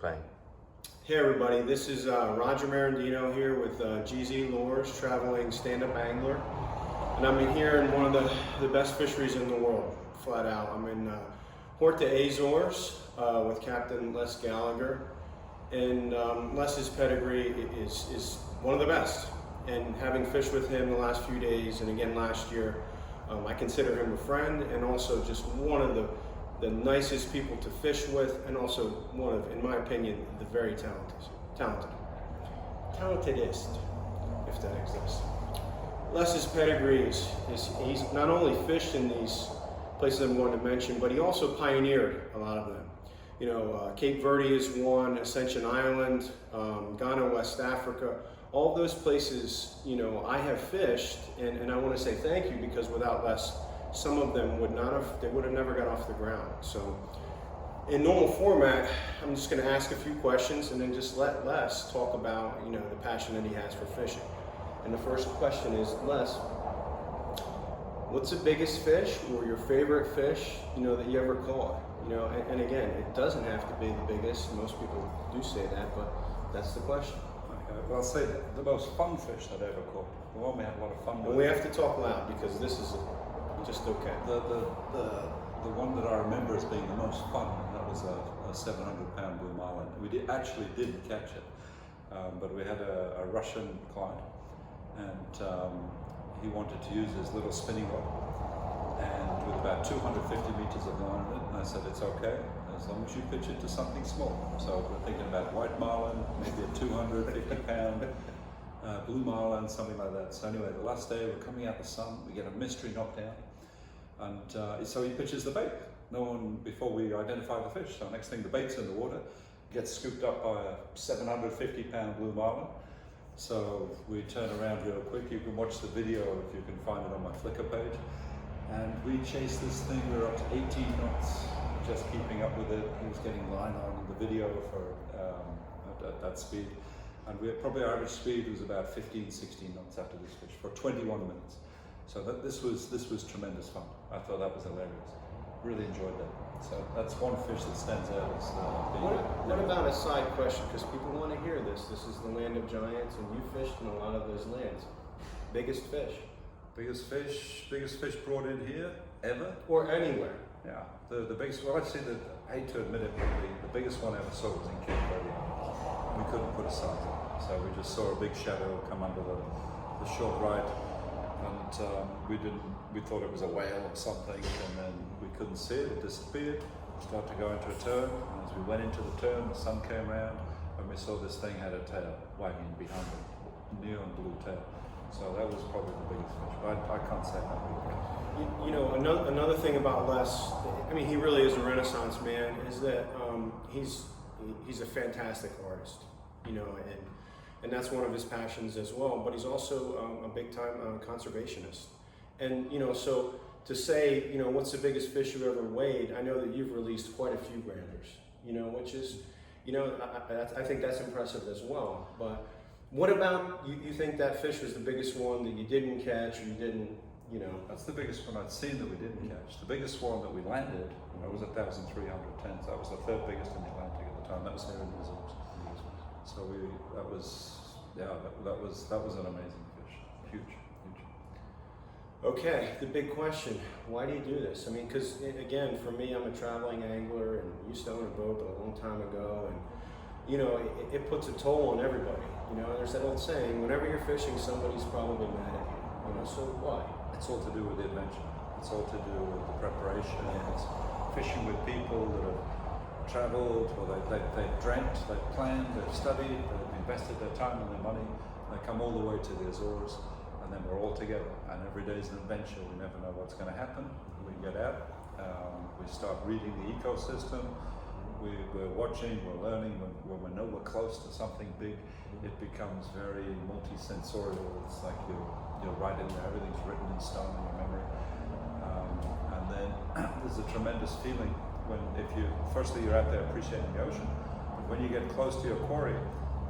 Bang. Hey everybody, this is Roger Marandino here with GZ Lures, traveling stand-up angler. And I'm in here in one of the best fisheries in the world, flat out. I'm in Horta, Azores with Captain Les Gallagher. And Les's pedigree is one of the best. And having fished with him the last few days and again last year, I consider him a friend and also just one of the nicest people to fish with, and also one of, in my opinion, the very talentedest, if that exists. Les's pedigree is he's not only fished in these places I'm going to mention, but he also pioneered a lot of them. You know, Cape Verde is one, Ascension Island, Ghana, West Africa, all those places, you know, I have fished, and I want to say thank you, because without Les, some of them would have never got off the ground. So in normal format, I'm just going to ask a few questions and then just let Les talk about, you know, the passion that he has for fishing. And the first question is, Les, what's the biggest fish or your favorite fish, you know, that you ever caught? You know, and again, it doesn't have to be the biggest. Most people do say that, but that's the question. Okay, well, I'll say the most fun fish that I ever caught. The one we had a lot of fun with. And we have to talk loud because this is just okay. The one that I remember as being the most fun, that was a 700-pound blue marlin. We actually didn't catch it, but we had a Russian client, and he wanted to use his little spinning rod, and with about 250 meters of line in it, and I said, it's okay, as long as you pitch it to something small. So we're thinking about white marlin, maybe a 250-pound blue marlin, something like that. So anyway, the last day we're coming out the sun, we get a mystery knockdown, and so he pitches the bait. No one, before we identify the fish. So next thing, the bait's in the water, gets scooped up by a 750-pound blue marlin. So we turn around real quick. You can watch the video if you can find it on my Flickr page. And we chased this thing, we were up to 18 knots, just keeping up with it. He was getting line on in the video for at that speed. And probably our average speed was about 15, 16 knots after this fish for 21 minutes. So this was tremendous fun. I thought that was hilarious. Really enjoyed that. So that's one fish that stands out as What about a side question? Because people want to hear this. This is the land of giants, and you fished in a lot of those lands. Biggest fish? Biggest fish brought in here ever? Or anywhere? Yeah. The biggest. Well, I'd say that, I hate to admit it, but the biggest one I ever saw was in Cape Verde. We couldn't put a size on it, so we just saw a big shadow come under the short right, and we thought it was a whale or something, and then we couldn't see it. It disappeared. Started to go into a turn, and as we went into the turn, the sun came around, and we saw this thing had a tail wagging behind it, neon blue tail. So that was probably the biggest fish, but I can't say how big. You know, another thing about Les, I mean, he really is a Renaissance man, is that he's a fantastic artist, you know, and that's one of his passions as well, but he's also a big-time conservationist. And, you know, so to say, you know, what's the biggest fish you've ever weighed, I know that you've released quite a few granders, you know, which is, you know, I think that's impressive as well. But what about, you think that fish was the biggest one that you didn't catch, or you didn't, you know? That's the biggest one I'd seen that we didn't catch. The biggest one that we landed, was 1,300 tons. That was the third biggest in the Atlantic at the time. That was here in the Azores. So that was an amazing fish. Huge. Okay, the big question, why do you do this? I mean, because again, for me, I'm a traveling angler and used to own a boat, but a long time ago, and you know, it puts a toll on everybody. You know, there's that old saying, whenever you're fishing, somebody's probably mad at you. You know, so why? It's all to do with the adventure. It's all to do with the preparation. It's fishing with people that have traveled, or they've dreamt, they've planned, they've studied, they've invested their time and their money. They come all the way to the Azores, and then we're all together. And every day is an adventure. We never know what's going to happen. We get out, we start reading the ecosystem. We're watching, we're learning. When we know we're close to something big, it becomes very multi-sensorial. It's like you're right in there. Everything's written in stone in your memory. And then there's a tremendous feeling when, firstly you're out there appreciating the ocean, but when you get close to your quarry,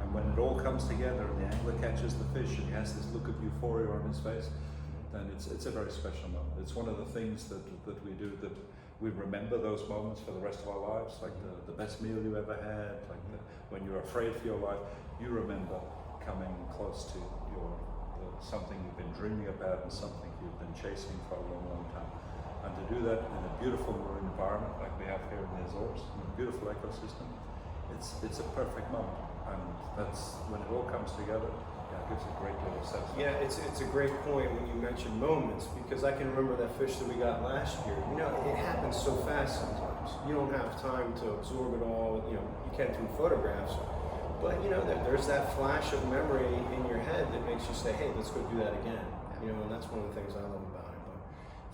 and when it all comes together and the angler catches the fish and he has this look of euphoria on his face, then it's a very special moment. It's one of the things that we do that we remember those moments for the rest of our lives, like the best meal you ever had, like when you're afraid for your life, you remember coming close to something you've been dreaming about and something you've been chasing for a long, long time. And to do that in a beautiful marine environment like we have here in the Azores, in a beautiful ecosystem, it's a perfect moment. And that's when it all comes together, it gives a great deal of satisfaction. Yeah, it's a great point when you mention moments, because I can remember that fish that we got last year. You know, it happens so fast sometimes. You don't have time to absorb it all. You know, you can through photographs, but you know, there's that flash of memory in your head that makes you say, hey, let's go do that again. You know, and that's one of the things I love about it. But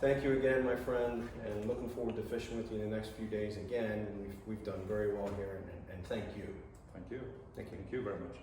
thank you again, my friend, and looking forward to fishing with you in the next few days again. And we've done very well here, and thank you. Thank you. Thank you. Thank you very much.